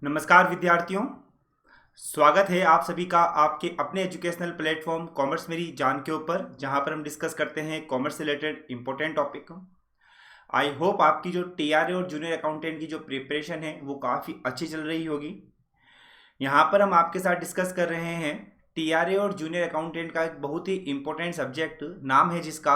नमस्कार विद्यार्थियों, स्वागत है आप सभी का आपके अपने एजुकेशनल प्लेटफॉर्म कॉमर्स मेरी जान के ऊपर, जहां पर हम डिस्कस करते हैं कॉमर्स से related important topic. I hope आपकी जो टीआरए और जूनियर अकाउंटेंट की जो प्रिपरेशन है वो काफ़ी अच्छी चल रही होगी। यहाँ पर हम आपके साथ डिस्कस कर रहे हैं टीआरए और जूनियर अकाउंटेंट का एक बहुत ही इंपॉर्टेंट सब्जेक्ट, नाम है जिसका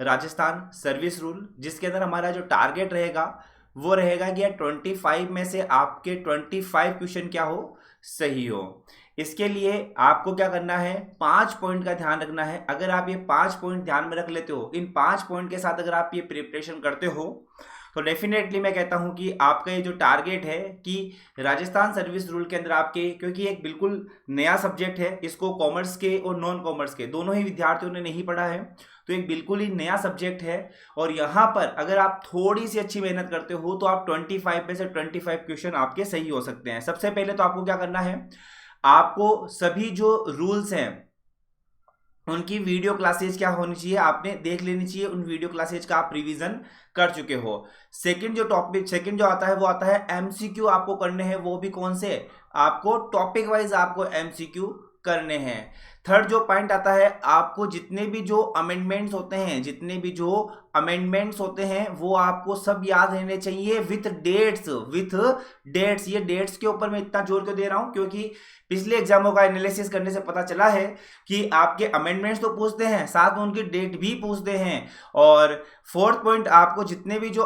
राजस्थान सर्विस रूल, जिसके अंदर हमारा जो टारगेट रहेगा वो रहेगा कि 25 में से आपके 25 क्वेश्चन क्या हो, सही हो। इसके लिए आपको क्या करना है, 5 पॉइंट का ध्यान रखना है। अगर आप ये 5 पॉइंट ध्यान में रख लेते हो, इन 5 पॉइंट के साथ अगर आप ये प्रिपरेशन करते हो, तो डेफिनेटली मैं कहता हूं कि आपका ये जो टारगेट है कि राजस्थान सर्विस रूल के अंदर आपके, क्योंकि एक बिल्कुल नया सब्जेक्ट है, इसको कॉमर्स के और नॉन कॉमर्स के दोनों ही विद्यार्थियों ने नहीं पढ़ा है, तो एक बिल्कुल ही नया सब्जेक्ट है। और यहाँ पर अगर आप थोड़ी सी अच्छी मेहनत करते हो तो आप 25 में से 25 क्वेश्चन आपके सही हो सकते हैं। सबसे पहले तो आपको क्या करना है, आपको सभी जो रूल्स हैं उनकी वीडियो क्लासेज क्या होनी चाहिए, आपने देख लेनी चाहिए। उन वीडियो क्लासेज का आप रिवीजन कर चुके हो। सेकंड जो आता है वो आता है एमसीक्यू आपको करने हैं। वो भी कौन से, आपको टॉपिक वाइज आपको एमसीक्यू करने हैं। थर्ड जो पॉइंट आता है, आपको जितने भी जो अमेंडमेंट्स होते हैं वो आपको सब याद रहने चाहिए विथ डेट्स। ये डेट्स के ऊपर मैं इतना जोर क्यों दे रहा हूं, क्योंकि पिछले एग्जामों का एनालिसिस करने से पता चला है कि आपके अमेंडमेंट्स तो पूछते हैं, साथ में उनकी डेट भी पूछते हैं। और फोर्थ पॉइंट, आपको जितने भी जो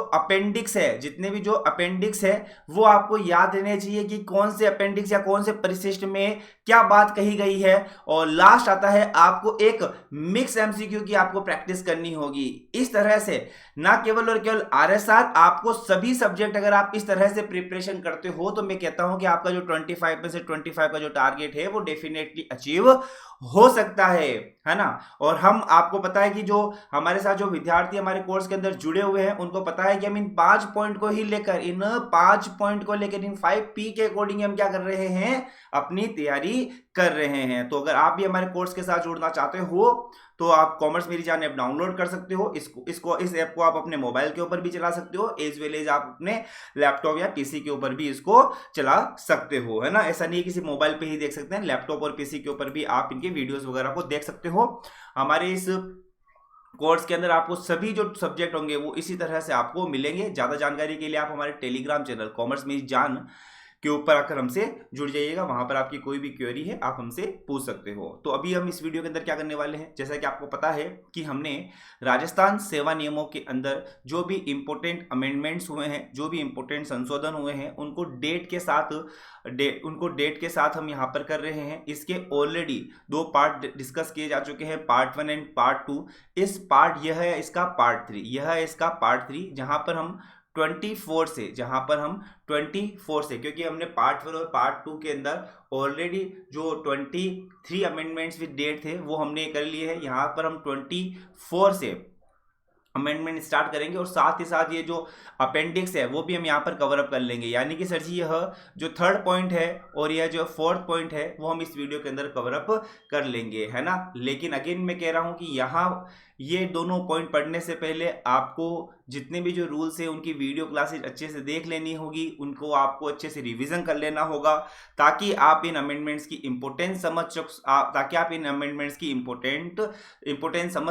अपेंडिक्स है वो आपको याद रहने चाहिए कि कौन से अपेंडिक्स या कौन से परिशिष्ट में क्या बात कही गई है। और लास्ट आता है, आपको एक मिक्स एमसीक्यू की आपको प्रैक्टिस करनी होगी। इस तरह से ना केवल और केवल आरएसआर, आपको सभी सब्जेक्ट अगर आप इस तरह से प्रिपरेशन करते हो तो मैं कहता हूं कि आपका जो 25 में से 25 का जो टारगेट है वो डेफिनेटली अचीव हो सकता है ना। और हम, आपको पता है कि जो हमारे साथ जो विद्यार्थी हमारे कोर्स के अंदर जुड़े हुए हैं उनको पता है कि हम इन 5 पॉइंट को लेकर इन 5P के अकॉर्डिंग हम क्या कर रहे हैं, अपनी तैयारी कर रहे हैं। तो अगर आप भी हमारे कोर्स के साथ जुड़ना चाहते हो तो आप कॉमर्स मेरी जान ऐप डाउनलोड कर सकते हो। इस ऐप को आप अपने मोबाइल के ऊपर भी चला सकते हो, एज वेल एज आप अपने लैपटॉप या पीसी के ऊपर भी इसको चला सकते हो, है ना। ऐसा नहीं है किसी मोबाइल पे ही देख सकते हैं, लैपटॉप और पीसी के ऊपर भी आप इनके वीडियोस वगैरह को देख सकते हो। हमारे इस कोर्स के अंदर आपको सभी जो सब्जेक्ट होंगे वो इसी तरह से आपको मिलेंगे। ज्यादा जानकारी के लिए आप हमारे टेलीग्राम चैनल कॉमर्स मेरी जान के ऊपर आकर हमसे जुड़ जाइएगा। वहां पर आपकी कोई भी क्वेरी है आप हमसे पूछ सकते हो। तो अभी हम इस वीडियो के अंदर क्या करने वाले हैं, जैसा कि आपको पता है कि हमने राजस्थान सेवा नियमों के अंदर जो भी इंपॉर्टेंट अमेंडमेंट्स हुए हैं, जो भी इंपॉर्टेंट संशोधन हुए हैं, उनको डेट के साथ हम यहाँ पर कर रहे हैं। इसके ऑलरेडी 2 पार्ट डिस्कस किए जा चुके हैं, पार्ट 1 एंड पार्ट 2। यह है इसका पार्ट 3, जहां पर हम 24 से, क्योंकि हमने पार्ट 1 और पार्ट 2 के अंदर ऑलरेडी जो 23 अमेंडमेंट्स विद डेट थे वो हमने कर लिए हैं। यहाँ पर हम 24 से अमेंडमेंट स्टार्ट करेंगे और साथ ही साथ ये जो अपेंडिक्स है वो भी हम यहाँ पर कवर अप कर लेंगे। यानी कि सर जी, यह जो थर्ड पॉइंट है और यह जो फोर्थ पॉइंट है वो हम इस वीडियो के अंदर कवर अप कर लेंगे, है ना। लेकिन अगेन मैं कह रहा हूँ कि यहाँ ये दोनों पॉइंट पढ़ने से पहले आपको जितने भी जो रूल्स है उनकी वीडियो क्लासेज अच्छे से देख लेनी होगी, उनको आपको अच्छे से रिवीजन कर लेना होगा, ताकि आप इन अमेंडमेंट्स की इंपोर्टेंस समझ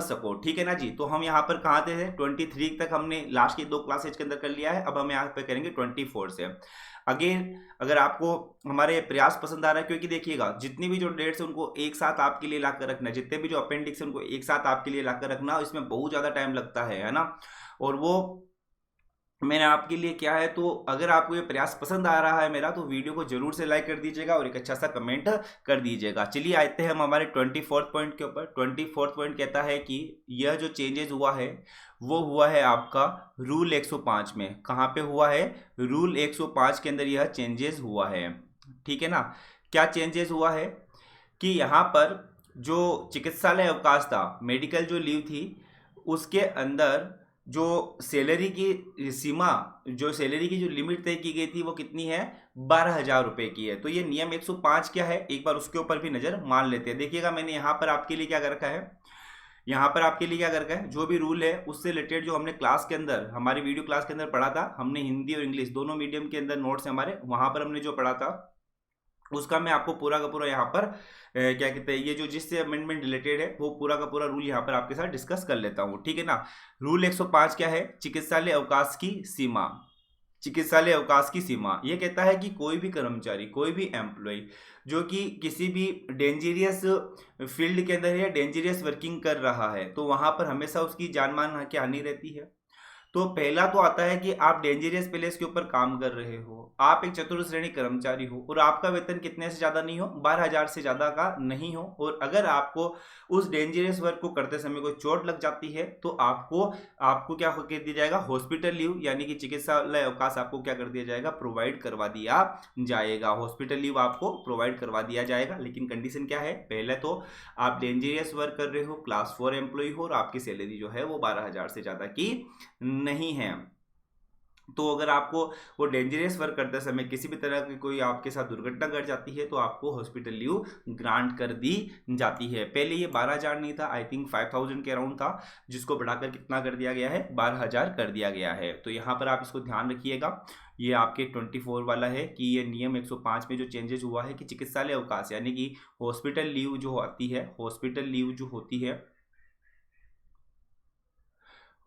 सको, ठीक है ना जी। तो हम यहाँ पर कहाँ थे, 23 तक हमने लास्ट की 2 क्लासेज के अंदर कर लिया है। अब हम यहाँ पे करेंगे 24 से। अगेन अगर आपको हमारे प्रयास पसंद आ रहा है, क्योंकि देखिएगा जितनी भी जो डेट्स है उनको एक साथ आपके लिए लाकर रखना, जितने भी जो अपेंडिक्स है उनको एक साथ आपके लिए लाकर रखना, इसमें बहुत ज़्यादा टाइम लगता है ना। और वो मैंने आपके लिए क्या है, तो अगर आपको ये प्रयास पसंद आ रहा है मेरा, तो वीडियो को जरूर से लाइक कर दीजिएगा और एक अच्छा सा कमेंट कर दीजिएगा। चलिए आते हैं हम हमारे 24th पॉइंट के ऊपर। 24th पॉइंट कहता है कि यह जो चेंजेस हुआ है वो हुआ है आपका रूल 105 में। कहाँ पे हुआ है, रूल 105 के अंदर यह चेंजेस हुआ है, ठीक है ना। क्या चेंजेस हुआ है कि यहाँ पर जो चिकित्सालय अवकाश था, मेडिकल जो लीव थी, उसके अंदर जो सैलरी की सीमा, जो सैलरी की जो लिमिट तय की गई थी वो कितनी है, 12,000 रुपए की है। तो ये नियम 105 क्या है, एक बार उसके ऊपर भी नजर मान लेते हैं। देखिएगा मैंने यहाँ पर आपके लिए क्या कर रखा है, यहाँ पर आपके लिए क्या कर है, जो भी रूल है उससे रिलेटेड जो हमने क्लास के अंदर, हमारी वीडियो क्लास के अंदर पढ़ा था, हमने हिंदी और इंग्लिश दोनों मीडियम के अंदर नोट्स हमारे, वहां पर हमने जो पढ़ा था उसका मैं आपको पूरा का पूरा यहाँ पर क्या कहते हैं, ये जो जिससे अमेंडमेंट रिलेटेड है वो पूरा का पूरा रूल यहाँ पर आपके साथ डिस्कस कर लेता हूँ, ठीक है ना। रूल 105 क्या है, चिकित्सालय अवकाश की सीमा। चिकित्सालय अवकाश की सीमा ये कहता है कि कोई भी कर्मचारी, कोई भी एम्प्लॉय जो कि किसी भी डेंजरियस फील्ड के अंदर या डेंजरियस वर्किंग कर रहा है, तो वहां पर हमेशा उसकी जान मान की हानि रहती है। तो पहला तो आता है कि आप डेंजरियस प्लेस के ऊपर काम कर रहे हो, आप एक चतुर्थ श्रेणी कर्मचारी हो और आपका वेतन कितने से ज्यादा नहीं हो, 12,000 से ज्यादा का नहीं हो, और अगर आपको उस डेंजरियस वर्क को करते समय कोई चोट लग जाती है तो आपको आपको क्या कर दिया जाएगा, हॉस्पिटल लीव यानी कि चिकित्सालय अवकाश आपको क्या कर दिया जाएगा, प्रोवाइड करवा दिया जाएगा। हॉस्पिटल लीव आपको प्रोवाइड करवा दिया जाएगा, लेकिन कंडीशन क्या है, पहले तो आप डेंजरियस वर्क कर रहे हो, क्लास 4 एम्प्लॉय हो और आपकी सैलरी जो है वो 12,000 से ज्यादा की नहीं है। तो अगर आपको वो डेंजरस वर्क करते समय किसी भी तरह की कोई आपके साथ दुर्घटना घट जाती है तो आपको हॉस्पिटल लीव ग्रांट कर दी जाती है। पहले ये 12,000 नहीं था, आई थिंक 5,000 के अराउंड था, जिसको बढ़ाकर कितना कर दिया गया है, 12,000 कर दिया गया है। तो यहाँ पर आप इसको ध्यान रखिएगा, ये आपके 24 वाला है कि ये नियम 105 में जो चेंजेस हुआ है कि चिकित्सालय अवकाश यानी कि हॉस्पिटल लीव जो आती है, हॉस्पिटल लीव जो होती है,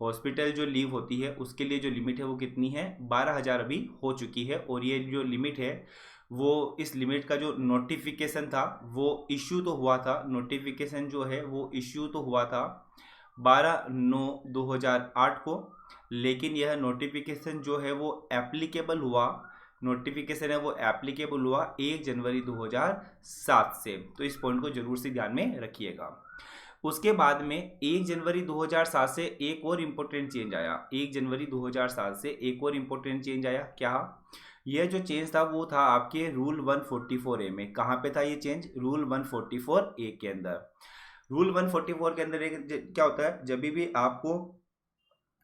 हॉस्पिटल जो लीव होती है उसके लिए जो लिमिट है वो कितनी है, 12,000 अभी हो चुकी है। और ये जो लिमिट है वो, इस लिमिट का जो नोटिफिकेशन था वो इश्यू तो हुआ था, नोटिफिकेशन जो है वो इश्यू तो हुआ था 12/9/2008 को, लेकिन यह नोटिफिकेशन जो है वो एप्लीकेबल हुआ, नोटिफिकेशन है वो एप्लीकेबल हुआ 1 जनवरी 2007 से। तो इस पॉइंट को जरूर से ध्यान में रखिएगा। उसके बाद में 1 जनवरी 2007 से एक और इम्पोर्टेंट चेंज आया, 1 जनवरी 2007 से एक और इम्पोर्टेंट चेंज आया। क्या, यह जो चेंज था वो था आपके रूल 144A में। कहाँ पे था ये चेंज, रूल 144A के अंदर। रूल 144 के अंदर क्या होता है, जब भी आपको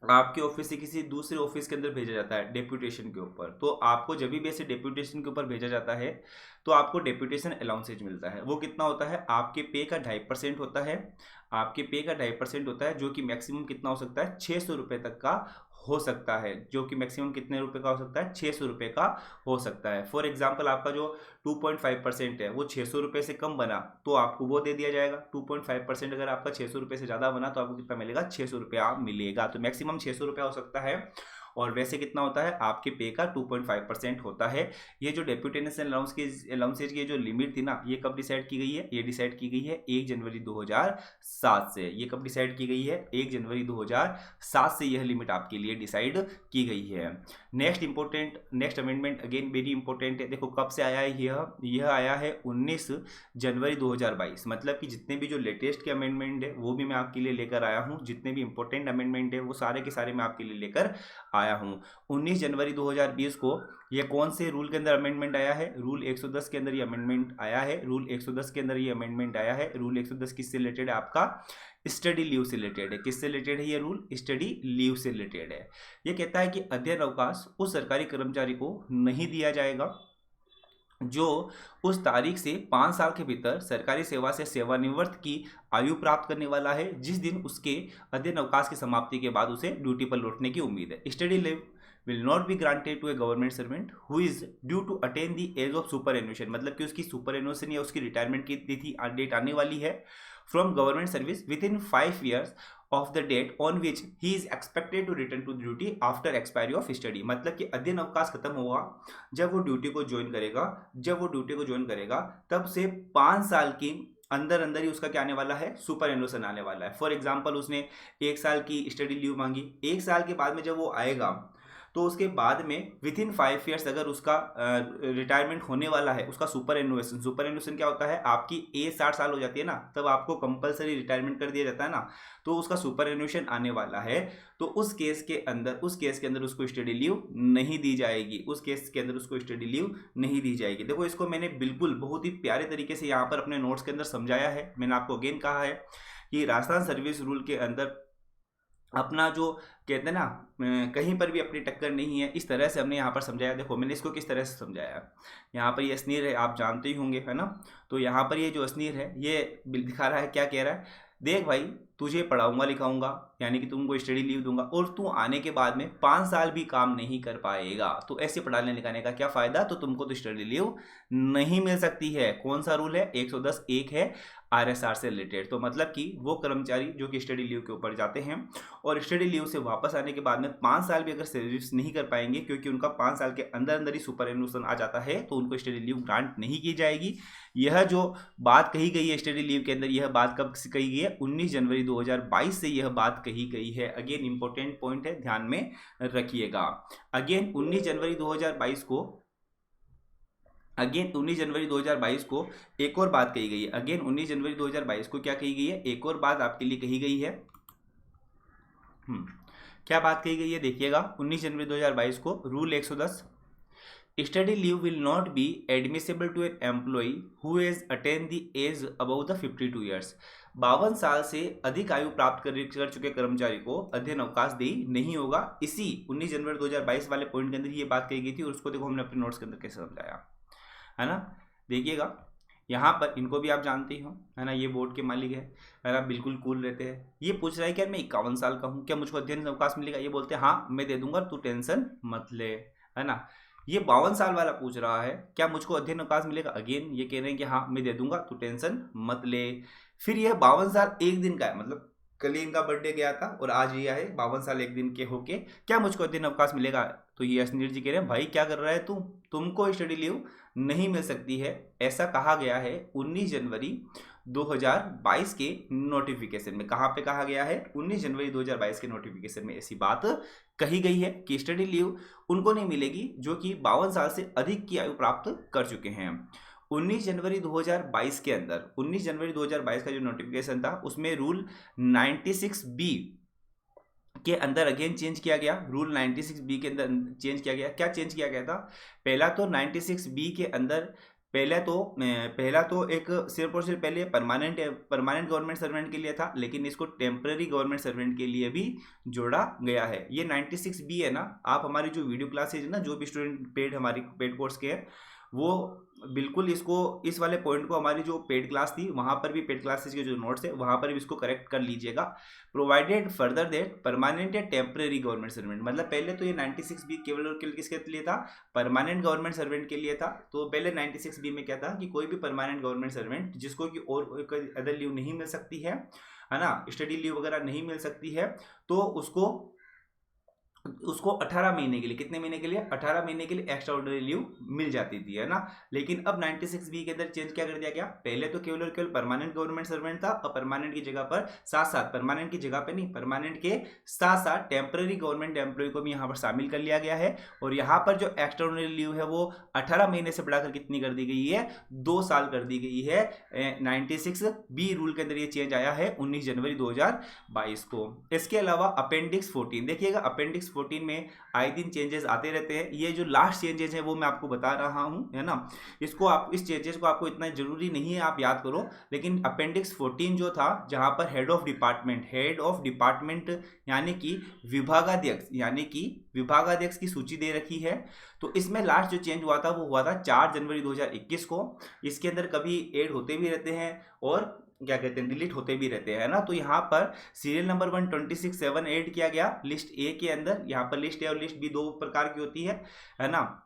आपके ऑफिस से किसी दूसरे ऑफिस के अंदर भेजा जाता है डेप्यूटेशन के ऊपर, तो आपको जब भी ऐसे डेप्यूटेशन के ऊपर भेजा जाता है तो आपको डेप्यूटेशन अलाउंसेज मिलता है। वो कितना होता है, आपके पे का 2.5% होता है, आपके पे का 2.5% होता है, जो कि मैक्सिमम कितना हो सकता है, 600 रुपये तक का हो सकता है, जो कि मैक्सिमम कितने रुपए का हो सकता है, 600 रुपये का हो सकता है। फॉर एग्जाम्पल आपका जो 2.5% है वो 600 रुपये से कम बना तो आपको वो दे दिया जाएगा। 2.5% अगर आपका 600 रुपये से ज़्यादा बना तो आपको कितना मिलेगा, 600 रुपया मिलेगा। तो मैक्सिमम 600 रुपया हो सकता है, और वैसे कितना होता है, आपके पे का 2.5% होता है। ये जो डेप्यूटेशन अलाउंसेज की जो लिमिट थी ना, ये कब डिसाइड की गई है, ये डिसाइड की गई है 1 जनवरी 2007 से। ये कब डिसाइड की गई है, 1 जनवरी 2007 से यह लिमिट आपके लिए डिसाइड की गई है। Next amendment again very important है। देखो कब से आया है यह आया है 19 जनवरी 2022। मतलब कि जितने भी जो लेटेस्ट के अमेंडमेंट है वो भी मैं आपके लिए लेकर आया हूँ, जितने भी इंपॉर्टेंट अमेंडमेंट है वो सारे के सारे मैं आपके लिए लेकर आया हूं। 19 जनवरी 2020 को ये कौन से रूल के अंदर अमेंडमेंट आया है, रूल 110 के अंदर ये अमेंडमेंट आया है। रूल 110 के अंदर ये अमेंडमेंट आया है। रूल 110 किससे रिलेटेड है, आपका स्टडी लीव से रिलेटेड है। किससे रिलेटेड है ये रूल, स्टडी लीव से रिलेटेड है। ये कहता है कि अध्ययन अवकाश उस सरकारी कर्मचारी को नहीं दिया जाएगा जो उस तारीख से 5 साल के भीतर सरकारी सेवा से सेवानिवृत्त की आयु प्राप्त करने वाला है, जिस दिन उसके अध्ययन अवकाश की समाप्ति के बाद उसे ड्यूटी पर लौटने की उम्मीद है। Study leave will not be granted to a government servant who is due to attain the age of superannuation, मतलब कि उसकी सुपरएनुएशन या उसकी रिटायरमेंट की तिथि डेट आने वाली है, from government service within 5 years of the date on which he is expected to return to duty after expiry of study. मतलब कि अध्ययन अवकाश खत्म होगा जब वो ड्यूटी को ज्वाइन करेगा, तब से 5 साल की अंदर ही उसका क्या आने वाला है, सुपर एनुएशन आने वाला है। फॉर एग्जाम्पल उसने 1 साल की स्टडी लीव मांगी, 1 साल के बाद में जब वो आएगा तो उसके बाद में विद इन 5 years अगर उसका रिटायरमेंट होने वाला है, उसका सुपर एनुएशन क्या होता है, आपकी एज 60 साल हो जाती है ना, तब आपको कंपलसरी रिटायरमेंट कर दिया जाता है ना, तो उसका सुपर एनुएशन आने वाला है। तो उस केस के अंदर उसको स्टडी लीव नहीं दी जाएगी, स्टडी लीव नहीं दी जाएगी। देखो इसको मैंने बिल्कुल बहुत ही प्यारे तरीके से यहाँ पर अपने नोट्स के अंदर समझाया है। मैंने आपको अगेन कहा है कि राजस्थान सर्विस रूल के अंदर अपना जो कहते हैं ना, कहीं पर भी अपनी टक्कर नहीं है, इस तरह से हमने यहाँ पर समझाया। देखो मैंने इसको किस तरह से समझाया, यहाँ पर ये स्नीर है, आप जानते ही होंगे, है ना। तो यहाँ पर ये जो स्नीर है ये दिखा रहा है, क्या कह रहा है, देख भाई तुझे पढ़ाऊंगा लिखाऊंगा, यानी कि तुमको स्टडी लीव दूंगा, और तू आने के बाद में 5 साल भी काम नहीं कर पाएगा, तो ऐसे पढ़ाने लिखाने का क्या फायदा, तो तुमको तो स्टडी लीव नहीं मिल सकती है। कौन सा रूल है, 110(1) है RSR से रिलेटेड। तो मतलब कि वो कर्मचारी जो कि स्टडी लीव के ऊपर जाते हैं और स्टडी लीव से वापस आने के बाद में 5 साल भी अगर सर्विस नहीं कर पाएंगे, क्योंकि उनका 5 साल के अंदर अंदर ही सुपर एनुएशन आ जाता है, तो उनको स्टडी लीव ग्रांट नहीं की जाएगी। यह जो बात कही गई है स्टडी लीव के अंदर, यह बात कब से कही गई है, 19 जनवरी 2022 से यह बात कही गई है। अगेन इंपॉर्टेंट पॉइंट है, ध्यान में रखिएगा। अगेन 19 जनवरी 2022 को एक और बात कही गई है। अगेन 19 जनवरी 2022 को क्या कही गई है, एक और बात आपके लिए कही गई है। क्या बात कही गई है, देखिएगा। 19 जनवरी 2022 को rule 110, study leave will not be admissible to an employee who has attain the age above the 52 years. 52 साल से अधिक आयु प्राप्त कर चुके कर्मचारी को अध्ययन अवकाश देय नहीं होगा। इसी 19 जनवरी 2022 वाले पॉइंट के अंदर ये बात कही गई थी, और उसको देखो हमने अपने नोट्स के अंदर कैसे समझाया है ना। देखिएगा यहाँ पर इनको भी आप जानते ही हो, है ना, ये बोर्ड के मालिक है ना, बिल्कुल कूल रहते हैं। ये पूछ रहा है कि यार मैं 51 साल का हूँ, क्या मुझको अध्ययन अवकाश मिलेगा, ये बोलते हैं हाँ मैं दे दूंगा, तू टेंशन मत ले, है ना। ये 52 साल वाला पूछ रहा है क्या मुझको अध्ययन अवकाश मिलेगा, अगेन ये कह रहे हैं कि हाँ मैं दे दूंगा, तू टेंशन मत ले। फिर यह 52 साल एक दिन का है, मतलब कल ही इनका बर्थडे गया था और आज ये है 52 साल एक दिन के होके, क्या मुझको अध्ययन अवकाश मिलेगा। तो ये यशनीर जी कह रहे हैं भाई क्या कर रहा है तू, तुमको स्टडी लीव नहीं मिल सकती है। ऐसा कहा गया है 19 जनवरी 2022 के नोटिफिकेशन में। कहाँ पे कहा गया है, 19 जनवरी 2022 के नोटिफिकेशन में ऐसी बात कही गई है कि स्टडी लीव उनको नहीं मिलेगी जो कि 52 साल से अधिक की आयु प्राप्त कर चुके हैं। 19 जनवरी 2022 के अंदर, 19 जनवरी 2022 का जो नोटिफिकेशन था उसमें रूल 96B के अंदर अगेन चेंज किया गया। रूल 96B के अंदर चेंज किया गया। क्या चेंज किया गया था, पहला तो 96B के अंदर पहला तो एक सिर्फ और सिर्फ पहले परमानेंट गवर्नमेंट सर्वेंट के लिए था, लेकिन इसको टेम्पररी गवर्नमेंट सर्वेंट के लिए भी जोड़ा गया है। ये 96B है ना, आप हमारी जो वीडियो क्लासेज है ना, जो भी स्टूडेंट पेड हमारी पेड कोर्स के हैं, वो बिल्कुल इसको इस वाले पॉइंट को हमारी जो पेड क्लास थी वहां पर भी, पेड क्लासेस के जो नोट्स है वहां पर भी इसको करेक्ट कर लीजिएगा। प्रोवाइडेड फर्दर दैट परमानेंट या टेम्पररी गवर्नमेंट सर्वेंट, मतलब पहले तो ये 96B केवल और किसके लिए था, परमानेंट गवर्नमेंट सर्वेंट के लिए था। तो पहले 96B में क्या था कि कोई भी परमानेंट गवर्नमेंट सर्वेंट जिसको कि और अदर लीव नहीं मिल सकती है ना, स्टडी लीव वगैरह नहीं मिल सकती है, तो उसको 18 महीने के लिए, कितने महीने के लिए, 18 महीने के लिए एक्स्ट्रा ऑर्डिनरी लीव मिल जाती थी, है ना। लेकिन अब 96B के अंदर चेंज क्या कर दिया गया, पहले तो केवल और केवल परमानेंट गवर्नमेंट सर्वेंट था, और परमानेंट की जगह पर साथ परमानेंट की जगह पे नहीं, परमानेंट के साथ टेम्पररी गवर्नमेंट एम्प्लॉय को भी यहाँ पर शामिल कर लिया गया है। और यहाँ पर जो एक्स्ट्रा ऑर्डिनरी लीव है वो 18 महीने से बढ़ाकर कितनी कर दी गई है, 2 साल कर दी गई है। 96B रूल के अंदर ये चेंज आया है 19 जनवरी 2022 को। इसके अलावा अपेंडिक्स 14, देखिएगा अपेंडिक्स 14 में आए दिन चेंजेस आते रहते हैं। ये जो लास्ट चेंजेस है वो मैं आपको बता रहा हूं, है ना। इसको आप, इस चेंजेस को आपको इतना जरूरी नहीं है आप याद करो, लेकिन अपेंडिक्स 14 जो था, जहां पर हेड ऑफ डिपार्टमेंट यानी कि विभागाध्यक्ष की सूची दे रखी है, तो इसमें लास्ट जो चेंज हुआ था वो हुआ था 4 जनवरी 2021 को। इसके अंदर कभी ऐड होते भी रहते हैं और क्या कहते हैं, डिलीट होते भी रहते हैं ना। तो यहाँ पर सीरियल नंबर 126(7) ऐड किया गया लिस्ट ए के अंदर। यहाँ पर लिस्ट ए और लिस्ट बी 2 प्रकार की होती है ना।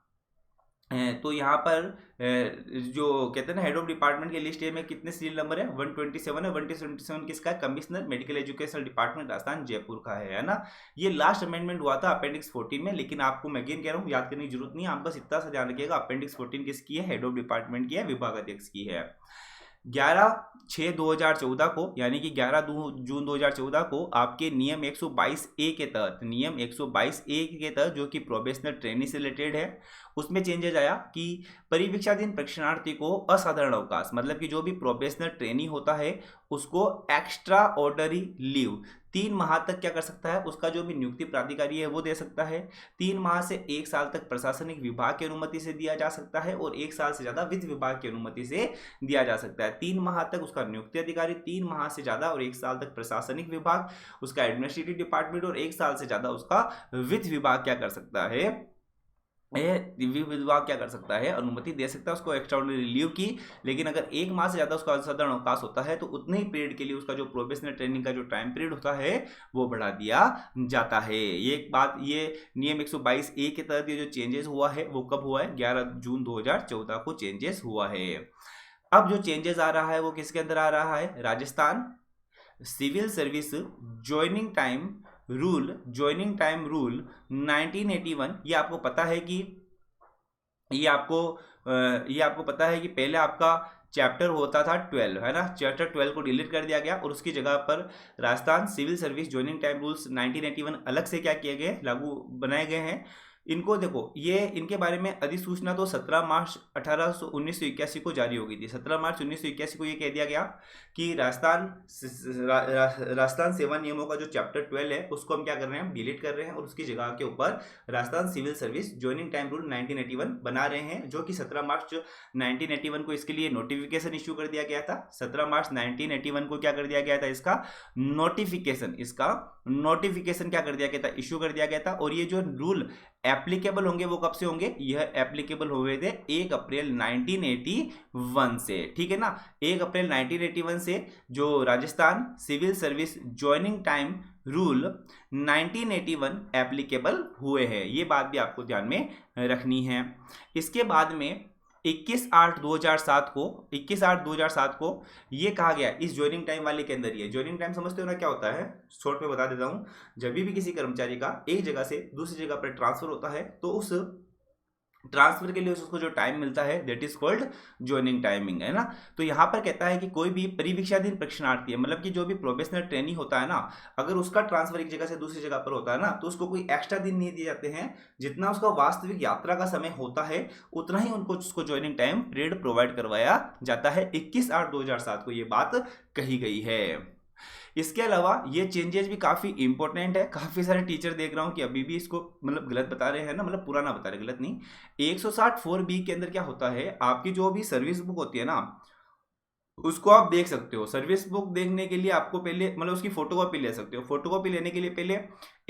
तो यहाँ पर जो कहते हैं ना हेड ऑफ डिपार्टमेंट के लिस्ट ए में कितने सीरियल नंबर है, 127 है। 127 किसका है, commissioner medical education department Rajasthan Jaipur का है ना। ये लास्ट अमेंडमेंट हुआ था अपेंडिक्स 14 में, लेकिन आपको मैं अगेन कह रहा हूँ याद करने की जरूरत नहीं है, आप बस इतना सा ध्यान रखिएगा अपेंडिक्स 14 किसकी है, हेड ऑफ डिपार्टमेंट की है, विभागाध्यक्ष की है। 11/6/2014 को, यानी कि 11 जून 2014 को आपके नियम 122A के तहत जो कि प्रोबेशनल ट्रेनिंग से रिलेटेड है, उसमें चेंजेस आया कि परिवीक्षाधीन प्रशिक्षणार्थी को असाधारण अवकाश, मतलब कि जो भी प्रोबेशनल ट्रेनिंग होता है उसको एक्स्ट्रा ऑर्डिनरी लीव 3 माह तक क्या कर सकता है, उसका जो भी नियुक्ति प्राधिकारी है वो दे सकता है। 3 माह से 1 साल तक प्रशासनिक विभाग की अनुमति से दिया जा सकता है, और 1 साल से ज्यादा वित्त विभाग की अनुमति से दिया जा सकता है। 3 माह तक उसका नियुक्ति अधिकारी, 3 माह से ज्यादा और 1 साल तक प्रशासनिक विभाग, उसका एडमिनिस्ट्रेटिव डिपार्टमेंट, और 1 साल से ज्यादा उसका वित्त विभाग क्या कर सकता है, विभाग क्या कर सकता है, अनुमति दे सकता है उसको एक्स्ट्राऑर्डिनरी लीव की। लेकिन अगर 1 माह से ज़्यादा उसका असाधारण अवकाश होता है तो उतने ही पीरियड के लिए उसका जो प्रोबेशनरी ट्रेनिंग का जो टाइम पीरियड होता है वो बढ़ा दिया जाता है। ये एक बात, ये नियम 122A के तहत ये जो चेंजेस हुआ है वो कब हुआ है, 11 जून 2014 को चेंजेस हुआ है। अब जो चेंजेस आ रहा है वो किसके अंदर आ रहा है, Rajasthan civil service joining time rule 1981। ये आपको पता है कि ये आपको पता है कि पहले आपका चैप्टर होता था 12, है ना, चैप्टर 12 को डिलीट कर दिया गया और उसकी जगह पर Rajasthan civil service joining time rules 1981 अलग से क्या किए गए, लागू बनाए गए हैं। इनको देखो, ये इनके बारे में अधिसूचना तो 17 मार्च 1981 को जारी हो गई थी। 17 मार्च 1981 को ये कह दिया गया कि राजस्थान सेवा नियमों का जो चैप्टर 12 है उसको हम क्या कर रहे हैं, डिलीट कर रहे हैं और उसकी जगह के ऊपर Rajasthan civil service joining time rule 1981 बना रहे हैं, जो कि 17 मार्च 1981 को इसके लिए नोटिफिकेशन इश्यू कर दिया गया था। 17 मार्च 1981 को क्या कर दिया गया था, इसका नोटिफिकेशन क्या कर दिया गया था, इश्यू कर दिया गया था। और ये जो रूल एप्लीकेबल होंगे वो कब से होंगे, यह एप्लीकेबल हुए थे 1 अप्रैल 1981 से, ठीक है ना। 1 अप्रैल 1981 से जो Rajasthan civil service joining time rule 1981 applicable हुए हैं, ये बात भी आपको ध्यान में रखनी है। इसके बाद में 21/8/2007 को ये कहा गया इस ज्वाइनिंग टाइम वाले के अंदर, ये ज्वाइनिंग टाइम समझते हो ना क्या होता है, शॉर्ट में बता देता हूं। जब भी किसी कर्मचारी का एक जगह से दूसरी जगह पर ट्रांसफर होता है तो उस ट्रांसफर के लिए उसको जो टाइम मिलता है that is called joining timing, है ना। तो यहाँ पर कहता है कि कोई भी परिवीक्षाधीन प्रशिक्षणार्थी है, मतलब कि जो भी प्रोबेशनल ट्रेनी होता है ना, अगर उसका ट्रांसफर एक जगह से दूसरी जगह पर होता है ना तो उसको कोई एक्स्ट्रा दिन नहीं दिए जाते हैं। जितना उसका वास्तविक यात्रा का समय होता है उतना ही उनको उसको ज्वाइनिंग टाइम पीरियड प्रोवाइड करवाया जाता है। 21/8/2007 को ये बात कही गई है। इसके अलावा ये चेंजेस भी काफ़ी इंपॉर्टेंट है। काफ़ी सारे टीचर देख रहा हूँ कि अभी भी इसको मतलब गलत बता रहे हैं ना, मतलब पुराना बता रहे, गलत नहीं। 160(4)(b) के अंदर क्या होता है, आपकी जो भी सर्विस बुक होती है ना उसको आप देख सकते हो। सर्विस बुक देखने के लिए आपको पहले मतलब उसकी फोटोकॉपी ले सकते हो। फोटोकॉपी लेने के लिए पहले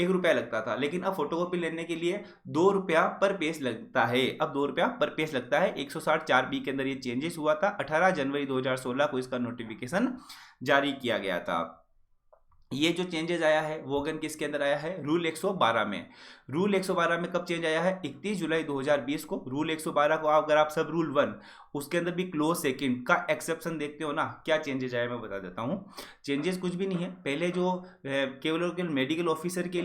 1 रुपया लगता था, लेकिन अब फोटोकॉपी लेने के लिए 2 रुपया पर पेज लगता है। अब 2 रुपया पर पेज लगता है। 160(4)(b) के अंदर ये चेंजेस हुआ था। 18 जनवरी 2016 को इसका नोटिफिकेशन जारी किया गया था। ये जो चेंजेस आया है वो अगेन किसके अंदर आया है, रूल 112 में। रूल 112 में कब चेंज आया है, 31 जुलाई 2020 को। रूल 112 को अगर आप सब रूल 1 उसके अंदर भी क्लोज सेकंड का एक्सेप्शन देखते हो ना, क्या चेंजेस आया मैं बता देता हूँ। चेंजेस कुछ भी नहीं है। पहले जो केवल मेडिकल ऑफिसर के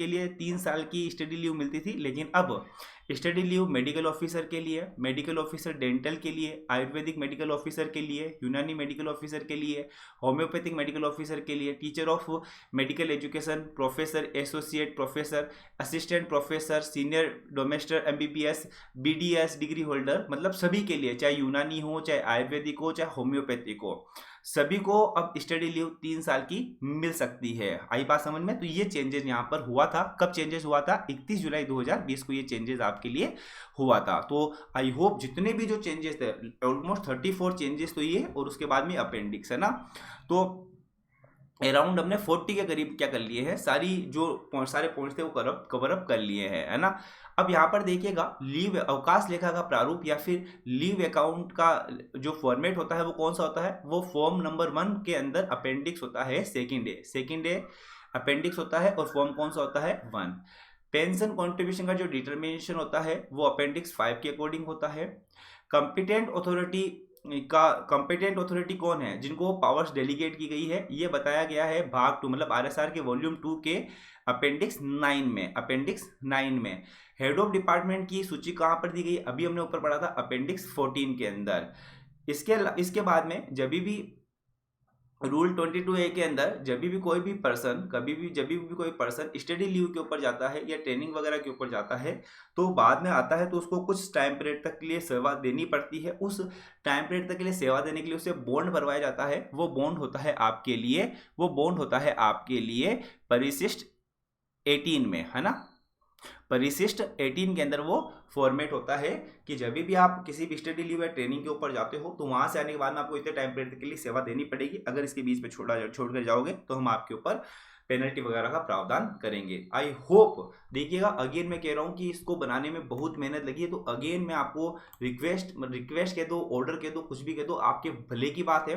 लिए 3 साल की स्टडी लीव मिलती थी, लेकिन अब स्टडी लीव मेडिकल ऑफिसर के लिए, मेडिकल ऑफिसर डेंटल के लिए, आयुर्वेदिक मेडिकल ऑफिसर के लिए, यूनानी मेडिकल ऑफिसर के लिए, होम्योपैथिक मेडिकल ऑफिसर के लिए, teacher of medical education, professor, associate professor, assistant professor, senior डोमेस्टर, MBBS, BDS डिग्री होल्डर, मतलब सभी के लिए, चाहे यूनानी हो, चाहे आयुर्वेदिक हो, चाहे होम्योपैथिक हो, सभी को अब स्टडी लीव 3 साल की मिल सकती है। आई बात समझ में। तो ये चेंजेस यहाँ पर हुआ था। कब चेंजेस हुआ था, 31 जुलाई 2020 को ये चेंजेस आपके लिए हुआ था। तो आई होप जितने भी जो चेंजेस थे, ऑलमोस्ट 34 चेंजेस तो ये, और उसके बाद में अपेंडिक्स, है ना। तो अराउंड हमने 40 के करीब क्या कर लिए हैं, सारे पॉइंट्स थे वो कवर अप कर लिए हैं, है ना। अब यहाँ पर देखिएगा, लीव अवकाश लेखा का प्रारूप या फिर लीव अकाउंट का जो फॉर्मेट होता है वो कौन सा होता है, वो फॉर्म नंबर 1 के अंदर अपेंडिक्स होता है, सेकेंड डे अपेंडिक्स होता है, और फॉर्म कौन सा होता है 1। पेंशन कॉन्ट्रीब्यूशन का जो डिटर्मिनेशन होता है वो अपेंडिक्स 5 के अकॉर्डिंग होता है। कंपिटेंट अथॉरिटी कौन है, जिनको पावर्स डेलीगेट की गई है, ये बताया गया है भाग 2 मतलब RSR के वॉल्यूम 2 के अपेंडिक्स 9 में। हेड ऑफ डिपार्टमेंट की सूची कहाँ पर दी गई, अभी हमने ऊपर पढ़ा था अपेंडिक्स 14 के अंदर। इसके बाद में जब भी रूल 22A के अंदर जब भी कोई पर्सन स्टडी लीव के ऊपर जाता है या ट्रेनिंग वगैरह के ऊपर जाता है तो बाद में आता है तो उसको कुछ टाइम पीरियड तक के लिए सेवा देनी पड़ती है। उस टाइम पीरियड तक के लिए सेवा देने के लिए उसे बॉन्ड भरवाया जाता है। वो बॉन्ड होता है आपके लिए परिशिष्ट 18 में, है ना। परिशिष्ट 18 के अंदर वो फॉर्मेट होता है कि जब भी आप किसी भी स्टडी लीव या ट्रेनिंग के ऊपर जाते हो तो वहां से आने के बाद में आपको इतने टाइम पीरियड के लिए सेवा देनी पड़ेगी। अगर इसके बीच में छोड़कर जाओगे तो हम आपके ऊपर पेनल्टी वगैरह का प्रावधान करेंगे। आई होप, देखिएगा अगेन मैं कह रहा हूँ कि इसको बनाने में बहुत मेहनत लगी है, तो अगेन मैं आपको रिक्वेस्ट कह दो, ऑर्डर कह दो, कुछ भी कह दो, आपके भले की बात है।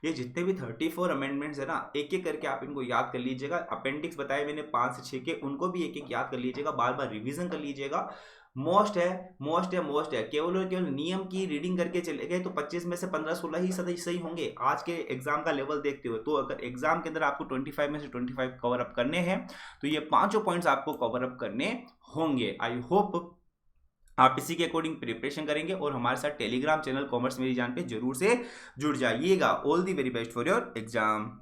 ये जितने भी 34 अमेंडमेंट्स है ना, एक एक करके आप इनको याद कर लीजिएगा। अपेंडिक्स बताए मैंने 5 से 6 के, उनको भी एक एक याद कर लीजिएगा, बार बार रिविजन कर लीजिएगा। मोस्ट है। केवल नियम की रीडिंग करके चले गए तो 25 में से 15-16 ही सही होंगे आज के एग्जाम का लेवल देखते हुए। तो अगर एग्जाम के अंदर आपको 25 में से 25 कवर अप करने हैं तो ये 5 पॉइंट्स आपको कवर अप करने होंगे। आई होप आप इसी के अकॉर्डिंग प्रिपरेशन करेंगे और हमारे साथ टेलीग्राम चैनल कॉमर्स मेरी जान पे जरूर से जुड़ जाइएगा। All the very best for your exam.